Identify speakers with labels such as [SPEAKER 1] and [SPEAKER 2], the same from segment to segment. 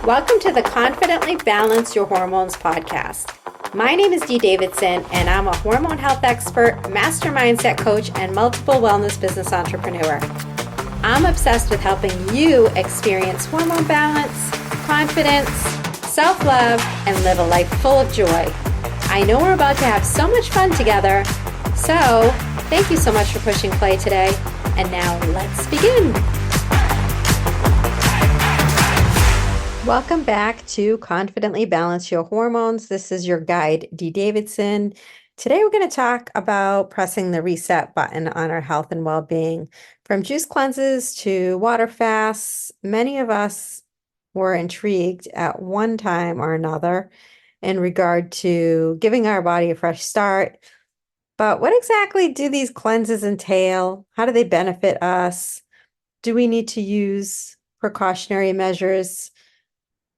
[SPEAKER 1] Welcome to the Confidently Balance Your Hormones podcast. My name is Dee Davidson, and I'm a hormone health expert, master mindset coach, and multiple wellness business entrepreneur. I'm obsessed with helping you experience hormone balance, confidence, self-love, and live a life full of joy. I know we're about to have so much fun together, so thank you so much for pushing play today. And now let's begin. Welcome back to Confidently Balance Your Hormones. This is your guide, Dee Davidson. Today we're going to talk about pressing the reset button on our health and well-being. From juice cleanses to water fasts, many of us were intrigued at one time or another in regard to giving our body a fresh start. But what exactly do these cleanses entail? How do they benefit us? Do we need to use precautionary measures?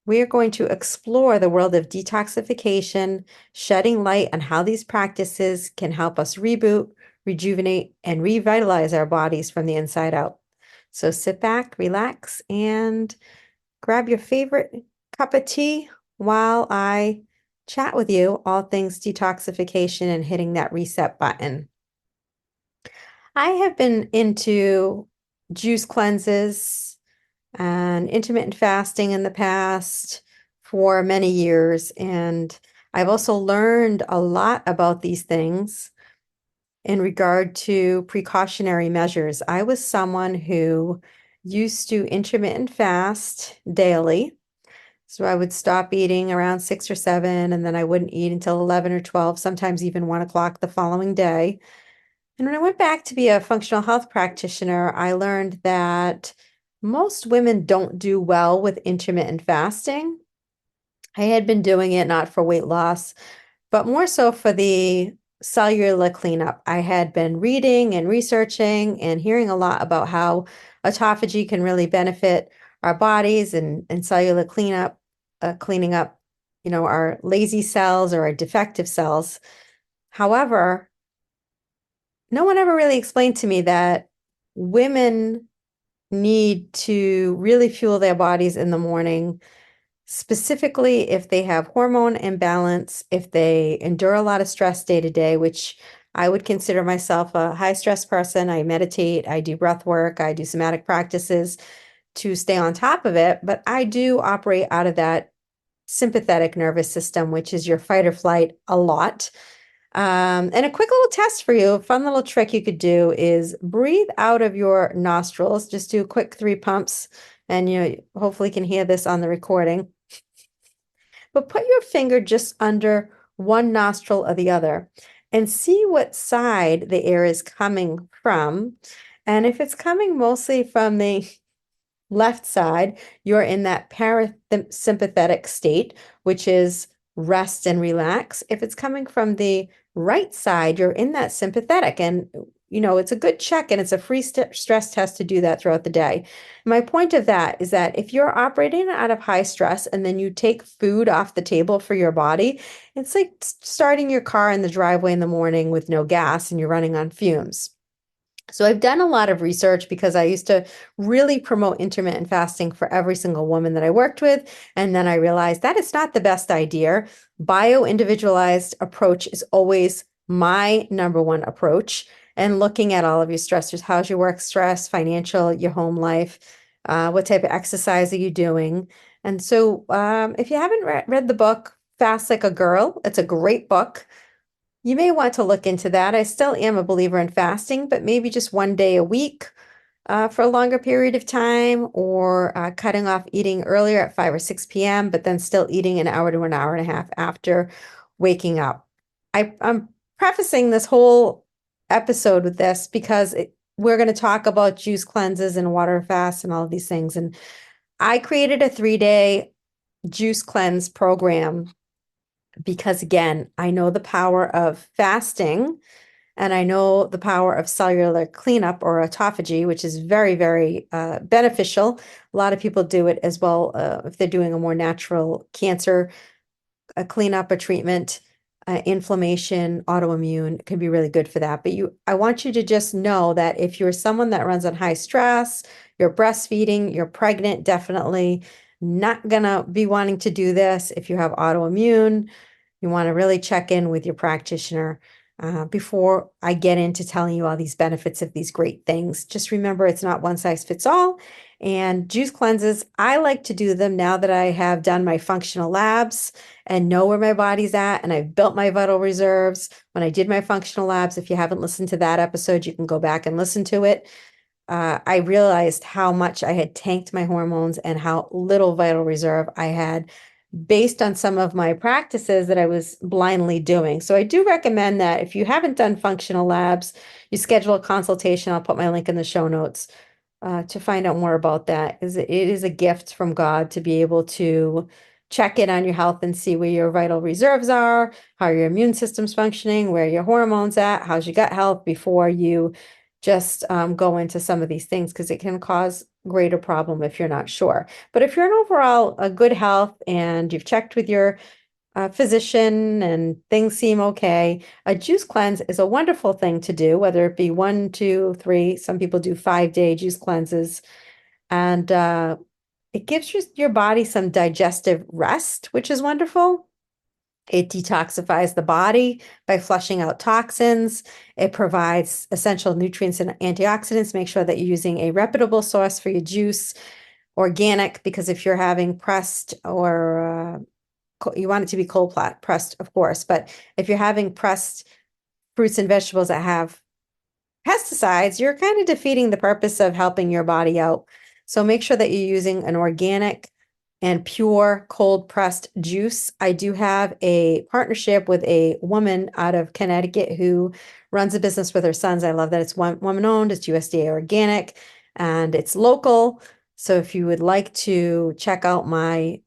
[SPEAKER 1] We are going to explore the world of detoxification, shedding light on how these practices can help us reboot, rejuvenate, and revitalize our bodies from the inside out. So sit back, relax, and grab your favorite cup of tea while I chat with you all things detoxification and hitting that reset button. I have been into juice cleanses and intermittent fasting in the past for many years. And I've also learned a lot about these things in regard to precautionary measures. I was someone who used to intermittent fast daily. So I would stop eating around 6 or 7, and then I wouldn't eat until 11 or 12, sometimes even 1 o'clock the following day. And when I went back to be a functional health practitioner, I learned that most women don't do well with intermittent fasting. I had been doing it not for weight loss, but more so for the cellular cleanup. I had been reading and researching and hearing a lot about how autophagy can really benefit our bodies and cellular cleanup, cleaning up, our lazy cells or our defective cells. However, no one ever really explained to me that women need to really fuel their bodies in the morning, specifically if they have hormone imbalance, if they endure a lot of stress day to day, which I would consider myself a high stress person. I meditate, I do breath work, I do somatic practices to stay on top of it, but I do operate out of that sympathetic nervous system, which is your fight or flight a lot. And a quick little test for you, a fun little trick you could do is breathe out of your nostrils. Just do a quick 3 pumps, and you hopefully can hear this on the recording. But put your finger just under one nostril or the other and see what side the air is coming from. And if it's coming mostly from the left side, you're in that parasympathetic state, which is rest and relax. If it's coming from the right side, you're in that sympathetic. And, it's a good check, and it's a free stress test to do that throughout the day. My point of that is that if you're operating out of high stress and then you take food off the table for your body, it's like starting your car in the driveway in the morning with no gas and you're running on fumes. So I've done a lot of research because I used to really promote intermittent fasting for every single woman that I worked with. And then I realized that it's not the best idea. Bio-individualized approach is always my number one approach. And looking at all of your stressors, how's your work stress, financial, your home life, what type of exercise are you doing? And so if you haven't read the book, Fast Like a Girl, it's a great book. You may want to look into that. I still am a believer in fasting, but maybe just 1 day a week for a longer period of time, or cutting off eating earlier at 5 or 6 p.m., but then still eating an hour to an hour and a half after waking up. I'm prefacing this whole episode with this because we're going to talk about juice cleanses and water fasts and all of these things. And I created a 3-day juice cleanse program because, again, I know the power of fasting, and I know the power of cellular cleanup or autophagy, which is very, very beneficial. A lot of people do it as well if they're doing a more natural cancer cleanup or treatment. Inflammation, autoimmune can be really good for that. But I want you to just know that if you're someone that runs on high stress, you're breastfeeding, you're pregnant, definitely, Not gonna be wanting to do this if you have autoimmune. You want to really check in with your practitioner before I get into telling you all these benefits of these great things. Just remember, it's not one size fits all. And juice cleanses, I like to do them now that I have done my functional labs and know where my body's at, and I've built my vital reserves. When I did my functional labs, if you haven't listened to that episode, you can go back and listen to it. I realized how much I had tanked my hormones and how little vital reserve I had based on some of my practices that I was blindly doing. So I do recommend that if you haven't done functional labs, you schedule a consultation. I'll put my link in the show notes to find out more about that. It is a gift from God to be able to check in on your health and see where your vital reserves are, how your immune system's functioning, where your hormones at, how's your gut health before you just go into some of these things, because it can cause greater problem if you're not sure. But if you're in overall a good health and you've checked with your physician and things seem okay, a juice cleanse is a wonderful thing to do, whether it be 1, 2, 3. Some people do 5-day juice cleanses, and it gives your body some digestive rest, which is wonderful. It detoxifies the body by flushing out toxins. It provides essential nutrients and antioxidants. Make sure that you're using a reputable source for your juice, organic, because if you're having pressed or you want it to be cold pressed, of course, but if you're having pressed fruits and vegetables that have pesticides, you're kind of defeating the purpose of helping your body out. So make sure that you're using an organic and pure cold pressed juice. I do have a partnership with a woman out of Connecticut who runs a business with her sons. I love that it's woman owned, it's USDA organic, and it's local. So if you would like to check out my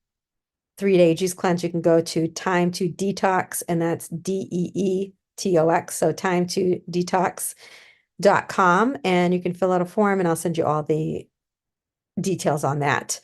[SPEAKER 1] 3-day juice cleanse, you can go to Time to Detox, and that's DEETOX. So Time to Detox.com, and you can fill out a form and I'll send you all the details on that.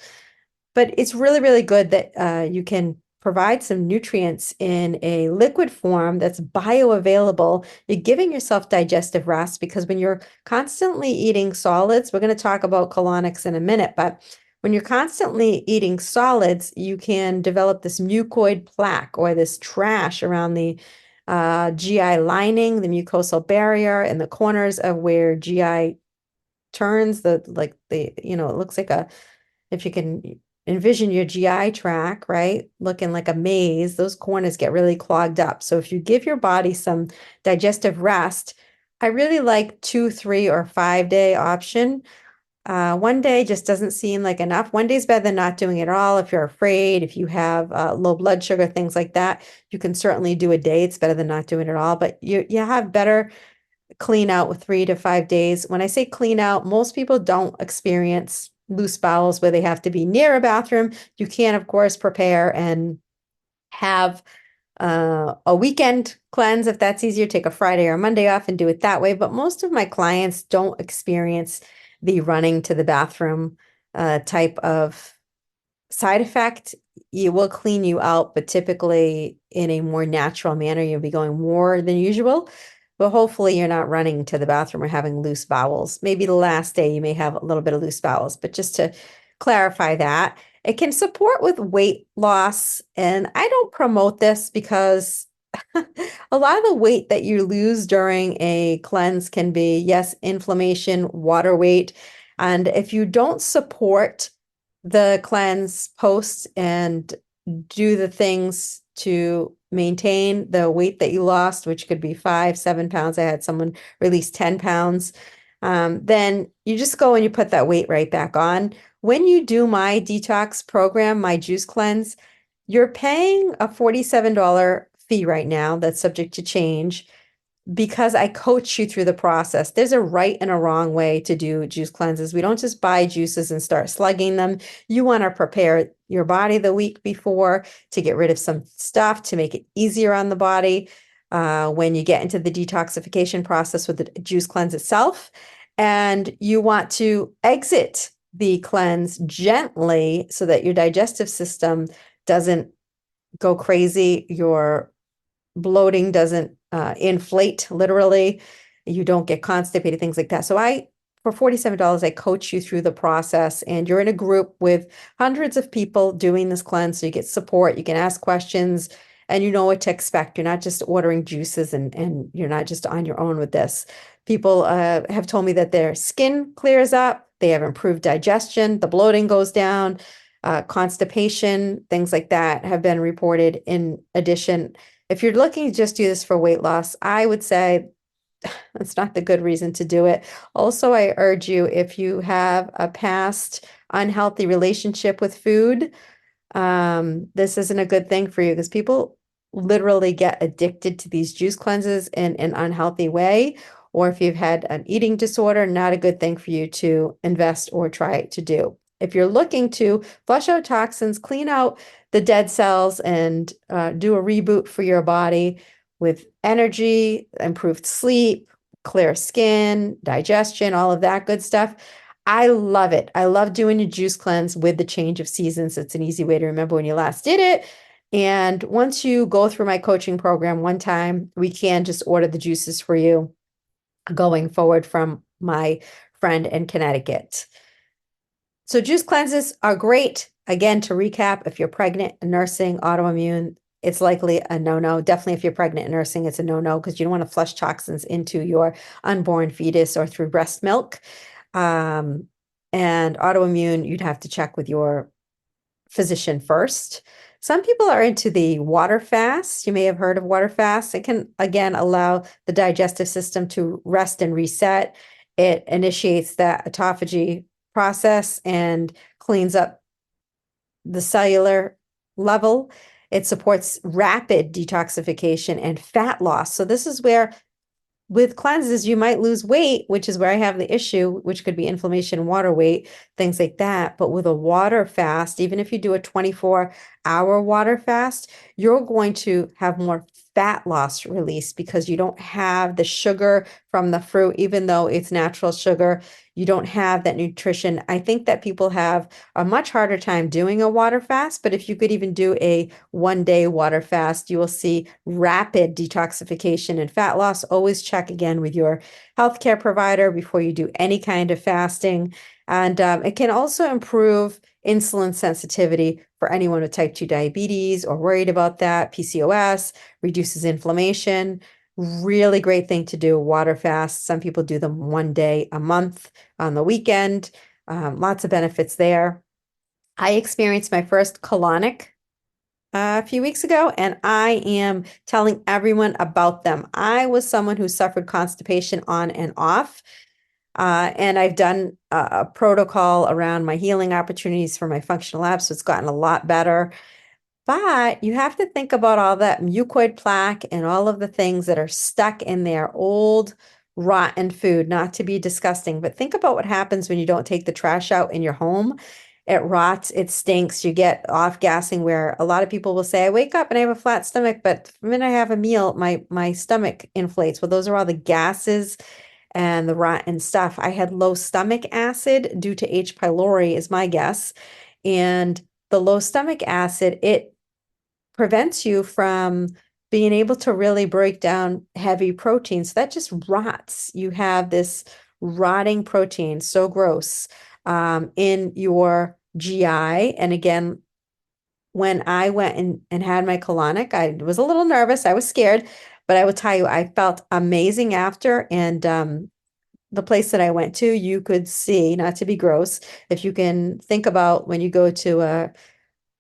[SPEAKER 1] But it's really, really good that you can provide some nutrients in a liquid form that's bioavailable. You're giving yourself digestive rest, because when you're constantly eating solids, we're going to talk about colonics in a minute, but when you're constantly eating solids, you can develop this mucoid plaque, or this trash around the GI lining, the mucosal barrier, and the corners of where GI turns, it looks like if you can envision your GI tract, right, looking like a maze, those corners get really clogged up. So if you give your body some digestive rest, I really like 2, 3, or 5-day option. 1 day just doesn't seem like enough. 1 day is better than not doing it at all. If you're afraid, if you have low blood sugar, things like that, you can certainly do a day. It's better than not doing it at all. But you have better clean out with 3 to 5 days. When I say clean out, most people don't experience loose bowels where they have to be near a bathroom. You can, of course, prepare and have a weekend cleanse if that's easier. Take a Friday or a Monday off and do it that way. But most of my clients don't experience the running to the bathroom type of side effect. It will clean you out, but typically in a more natural manner. You'll be going more than usual, but hopefully you're not running to the bathroom or having loose bowels. Maybe the last day you may have a little bit of loose bowels, but just to clarify that, it can support with weight loss. And I don't promote this because a lot of the weight that you lose during a cleanse can be, yes, inflammation, water weight. And if you don't support the cleanse post and do the things to maintain the weight that you lost, which could be 5, 7 pounds. I had someone release 10 pounds. Then you just go and you put that weight right back on. When you do my detox program, my juice cleanse, you're paying a $47 fee right now that's subject to change, because I coach you through the process. There's a right and a wrong way to do juice cleanses. We don't just buy juices and start slugging them. You want to prepare your body the week before to get rid of some stuff, to make it easier on the body when you get into the detoxification process with the juice cleanse itself. And you want to exit the cleanse gently so that your digestive system doesn't go crazy, your bloating doesn't inflate, literally, you don't get constipated, things like that. So I for $47, I coach you through the process, and you're in a group with hundreds of people doing this cleanse. So you get support, you can ask questions, and you know what to expect. You're not just ordering juices and you're not just on your own with this. People have told me that their skin clears up, they have improved digestion, the bloating goes down, constipation, things like that have been reported. In addition, if you're looking to just do this for weight loss, I would say that's not the good reason to do it. Also, I urge you, if you have a past unhealthy relationship with food, this isn't a good thing for you because people literally get addicted to these juice cleanses in an unhealthy way. Or if you've had an eating disorder, not a good thing for you to invest or try to do. If you're looking to flush out toxins, clean out the dead cells, and do a reboot for your body with energy, improved sleep, clear skin, digestion, all of that good stuff, I love it. I love doing a juice cleanse with the change of seasons. It's an easy way to remember when you last did it. And once you go through my coaching program one time, we can just order the juices for you going forward from my friend in Connecticut. So juice cleanses are great. Again, to recap, if you're pregnant, nursing, autoimmune, it's likely a no-no. Definitely if you're pregnant and nursing, it's a no-no because you don't want to flush toxins into your unborn fetus or through breast milk. Um, and autoimmune, you'd have to check with your physician first. Some people are into the water fast. You may have heard of water fast. It can, again, allow the digestive system to rest and reset. It initiates that autophagy process and cleans up the cellular level. It supports rapid detoxification and fat loss. So this is where with cleanses, you might lose weight, which is where I have the issue, which could be inflammation, water weight, things like that. But with a water fast, even if you do a 24-hour water fast, you're going to have more fat loss release because you don't have the sugar from the fruit, even though it's natural sugar. You don't have that nutrition. I think that people have a much harder time doing a water fast, but if you could even do a 1-day water fast, you will see rapid detoxification and fat loss. Always check again with your healthcare provider before you do any kind of fasting. And it can also improve insulin sensitivity for anyone with type 2 diabetes or worried about that, PCOS, reduces inflammation. Really great thing to do, water fast. Some people do them 1 day a month on the weekend. Lots of benefits there. I experienced my first colonic a few weeks ago, and I am telling everyone about them. I was someone who suffered constipation on and off, and I've done a protocol around my healing opportunities for my functional labs, so it's gotten a lot better. But you have to think about all that mucoid plaque and all of the things that are stuck in their old, rotten food, not to be disgusting, but think about what happens when you don't take the trash out in your home. It rots, it stinks, you get off gassing where a lot of people will say, I wake up and I have a flat stomach, but the minute I have a meal, my stomach inflates. Well, those are all the gases and the rotten stuff. I had low stomach acid due to H. pylori is my guess. And the low stomach acid, it prevents you from being able to really break down heavy proteins. That just rots. You have this rotting protein, so gross, in your GI. And again, when I went and had my colonic, I was a little nervous. I was scared, but I will tell you, I felt amazing after. And the place that I went to, you could see, not to be gross, if you can think about when you go to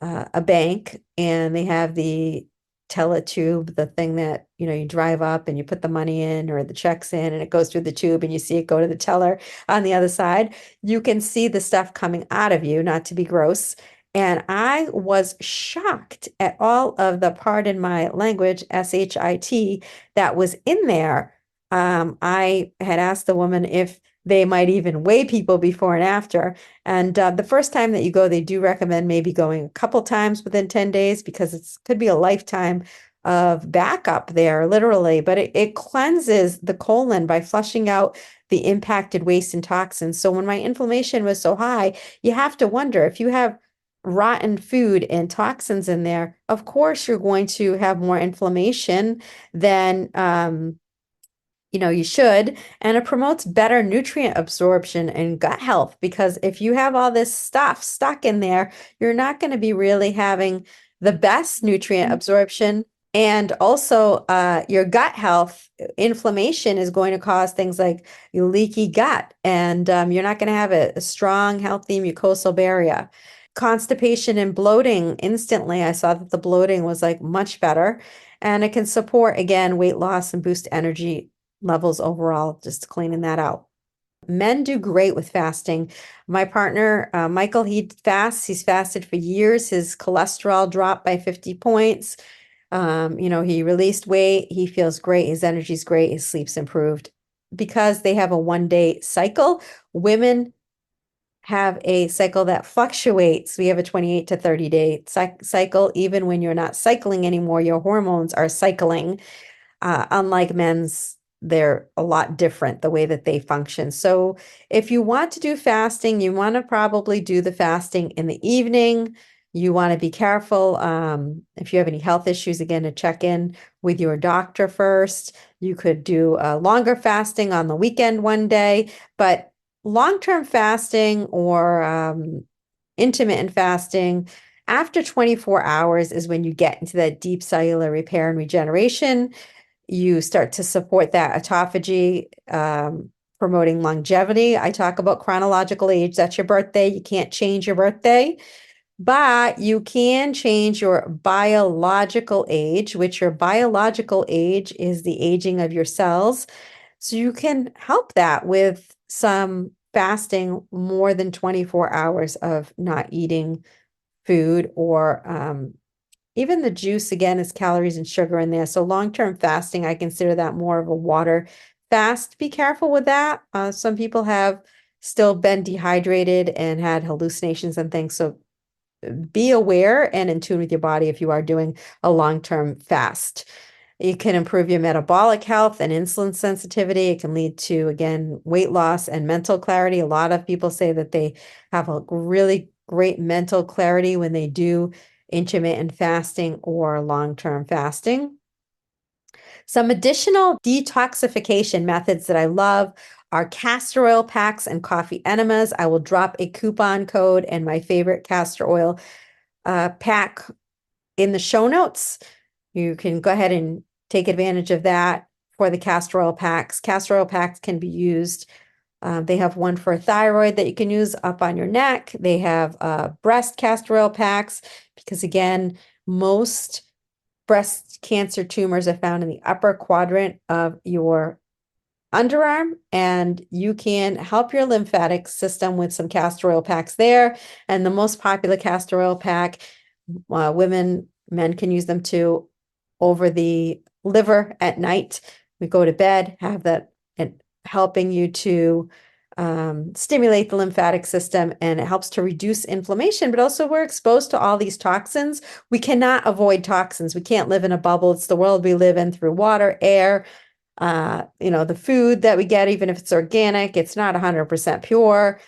[SPEAKER 1] a bank and they have the teletube, the thing that, you drive up and you put the money in or the checks in and it goes through the tube and you see it go to the teller on the other side. You can see the stuff coming out of you, not to be gross. And I was shocked at all of the, pardon my language, SHIT that was in there. I had asked the woman if they might even weigh people before and after. And the first time that you go, they do recommend maybe going a couple times within 10 days because it could be a lifetime of backup there, literally. But it cleanses the colon by flushing out the impacted waste and toxins. So when my inflammation was so high, you have to wonder if you have rotten food and toxins in there, of course you're going to have more inflammation than you should, and it promotes better nutrient absorption and gut health because if you have all this stuff stuck in there, you're not going to be really having the best nutrient absorption. And also, your gut health, inflammation is going to cause things like leaky gut, and you're not going to have a strong, healthy mucosal barrier. Constipation and bloating instantly. I saw that the bloating was like much better, and it can support again weight loss and boost energy levels overall, just cleaning that out. Men do great with fasting. My partner, Michael, he fasts. He's fasted for years. His cholesterol dropped by 50 points. He released weight. He feels great. His energy's great. His sleep's improved because they have a 1 day cycle. Women have a cycle that fluctuates. We have a 28 to 30 day cycle. Even when you're not cycling anymore, your hormones are cycling. Unlike men's, they're a lot different the way that they function. So if you want to do fasting, you want to probably do the fasting in the evening. You want to be careful if you have any health issues, again, to check in with your doctor first. You could do longer fasting on the weekend 1 day, but long-term fasting or intermittent fasting after 24 hours is when you get into that deep cellular repair and regeneration. You start to support that autophagy, promoting longevity. I talk about chronological age. That's your birthday. You can't change your birthday, but you can change your biological age, which your biological age is the aging of your cells. So you can help that with some fasting more than 24 hours of not eating food or even the juice, again, is calories and sugar in there. So long-term fasting, I consider that more of a water fast. Be careful with that. Some people have still been dehydrated and had hallucinations and things. So be aware and in tune with your body if you are doing a long-term fast. It can improve your metabolic health and insulin sensitivity. It can lead to, again, weight loss and mental clarity. A lot of people say that they have a really great mental clarity when they do intermittent fasting or long-term fasting. Some additional detoxification methods that I love are castor oil packs and coffee enemas. I will drop a coupon code and my favorite castor oil pack in the show notes. You can go ahead and take advantage of that for the castor oil packs. Castor oil packs can be used. They have one for thyroid that you can use up on your neck. They have breast castor oil packs because, again, most breast cancer tumors are found in the upper quadrant of your underarm, and you can help your lymphatic system with some castor oil packs there. And the most popular castor oil pack, men can use them too, over the liver at night. We go to bed, have that, and helping you to stimulate the lymphatic system, and it helps to reduce inflammation. But also, we're exposed to all these toxins. We cannot avoid toxins. We can't live in a bubble. It's the world we live in through water, air, the food that we get, even if it's organic, it's not 100% pure.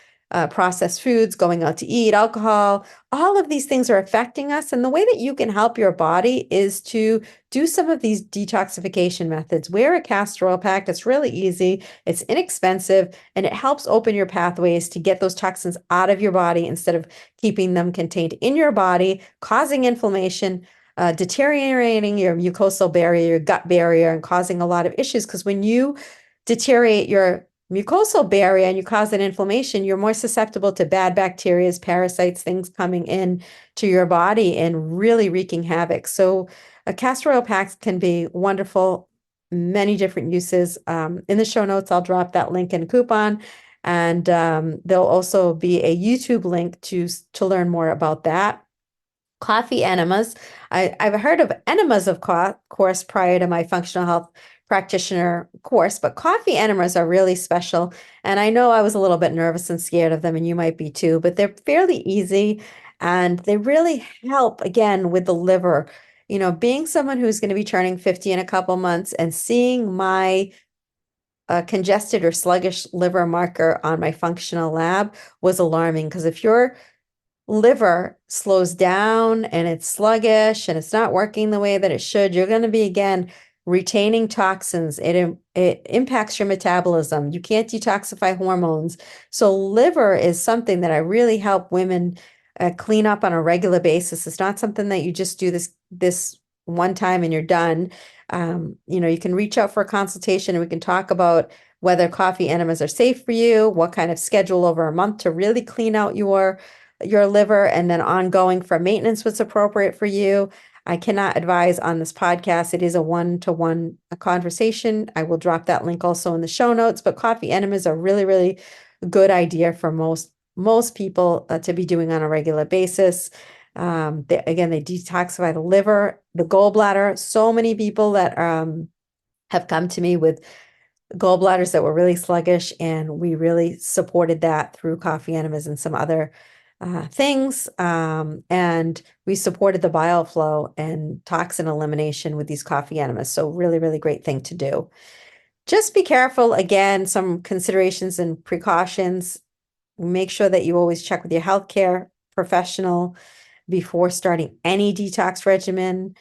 [SPEAKER 1] Processed foods, going out to eat, alcohol, all of these things are affecting us. And the way that you can help your body is to do some of these detoxification methods. Wear a castor oil pack. It's really easy, it's inexpensive, and it helps open your pathways to get those toxins out of your body instead of keeping them contained in your body, causing inflammation, deteriorating your mucosal barrier, your gut barrier, and causing a lot of issues. Because when you deteriorate your mucosal barrier and you cause an inflammation, you're more susceptible to bad bacteria, parasites, things coming in to your body and really wreaking havoc. So castor oil packs can be wonderful, many different uses. In the show notes, I'll drop that link and coupon. And there'll also be a YouTube link to learn more about that. Coffee enemas. I've heard of enemas, of course, prior to my functional health practitioner course, but coffee enemas are really special. And I know I was a little bit nervous and scared of them, and you might be too, but they're fairly easy and they really help, again, with the liver. Being someone who's going to be turning 50 in a couple months and seeing my congested or sluggish liver marker on my functional lab was alarming, because if your liver slows down and it's sluggish and it's not working the way that it should, you're going to be, again, retaining toxins. It impacts your metabolism. You can't detoxify hormones. So liver is something that I really help women clean up on a regular basis. It's not something that you just do this one time and you're done. You can reach out for a consultation and we can talk about whether coffee enemas are safe for you, what kind of schedule over a month to really clean out your liver, and then ongoing for maintenance what's appropriate for you. I cannot advise on this podcast. It is a one-to-one conversation. I will drop that link also in the show notes, but coffee enemas are really, really good idea for most people to be doing on a regular basis. They detoxify the liver, the gallbladder. So many people that have come to me with gallbladders that were really sluggish, and we really supported that through coffee enemas and some other things. And we supported the bile flow and toxin elimination with these coffee enemas. So really, really great thing to do. Just be careful. Again, some considerations and precautions. Make sure that you always check with your healthcare professional before starting any detox regimen.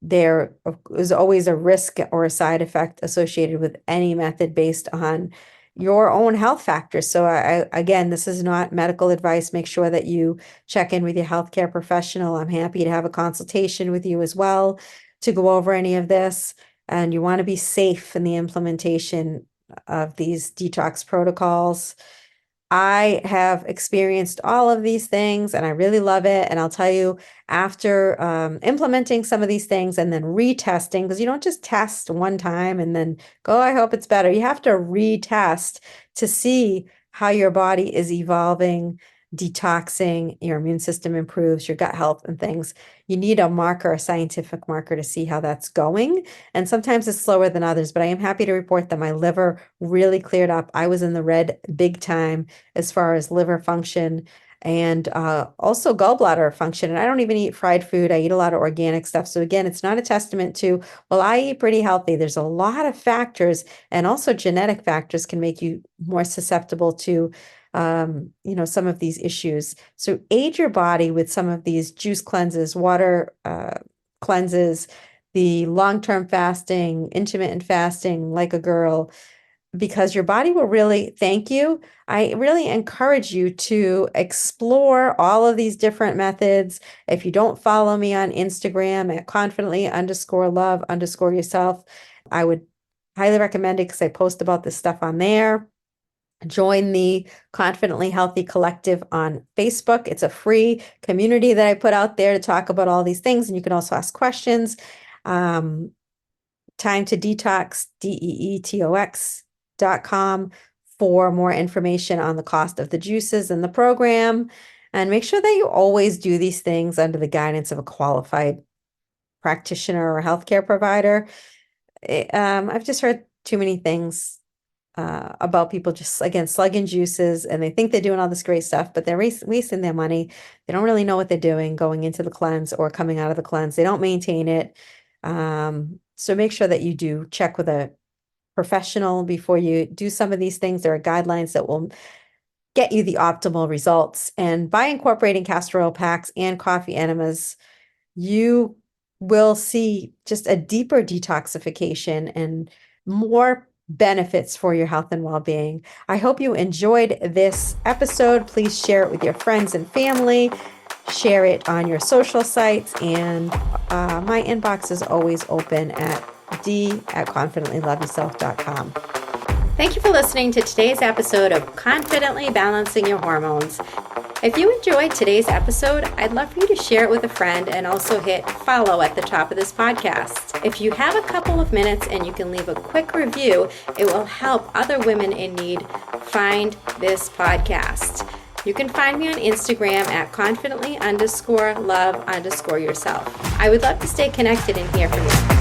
[SPEAKER 1] There is always a risk or a side effect associated with any method based on your own health factors. So again, this is not medical advice. Make sure that you check in with your healthcare professional. I'm happy to have a consultation with you as well to go over any of this. And you want to be safe in the implementation of these detox protocols. I have experienced all of these things and I really love it. And I'll tell you, after implementing some of these things and then retesting, because you don't just test one time and then go, I hope it's better. You have to retest to see how your body is evolving, detoxing, your immune system improves, your gut health and things. You need a marker, a scientific marker to see how that's going. And sometimes it's slower than others, but I am happy to report that my liver really cleared up. I was in the red big time as far as liver function and also gallbladder function. And I don't even eat fried food. I eat a lot of organic stuff. So again, it's not a testament to, well, I eat pretty healthy. There's a lot of factors, and also genetic factors can make you more susceptible to some of these issues. So aid your body with some of these juice cleanses, water cleanses, the long-term fasting, intermittent fasting, like a girl, because your body will really thank you. I really encourage you to explore all of these different methods. If you don't follow me on Instagram at confidently_love_yourself, I would highly recommend it because I post about this stuff on there. Join the Confidently Healthy Collective on Facebook. It's a free community that I put out there to talk about all these things. And you can also ask questions. Time to Detox, DEETOX.com for more information on the cost of the juices and the program. And make sure that you always do these things under the guidance of a qualified practitioner or healthcare provider. I've just heard too many things about people just, again, slugging juices, and they think they're doing all this great stuff, but they're wasting their money. They don't really know what they're doing going into the cleanse or coming out of the cleanse. They don't maintain it. So make sure that you do check with a professional before you do some of these things. There are guidelines that will get you the optimal results. And by incorporating castor oil packs and coffee enemas, you will see just a deeper detoxification and more benefits for your health and well-being. I hope you enjoyed this episode. Please share it with your friends and family. Share it on your social sites. And my inbox is always open at d@confidentlyloveyourself.com. Thank you for listening to today's episode of Confidently Balancing Your Hormones. If you enjoyed today's episode, I'd love for you to share it with a friend and also hit follow at the top of this podcast. If you have a couple of minutes and you can leave a quick review, it will help other women in need find this podcast. You can find me on Instagram at confidently_love_yourself. I would love to stay connected and hear from you.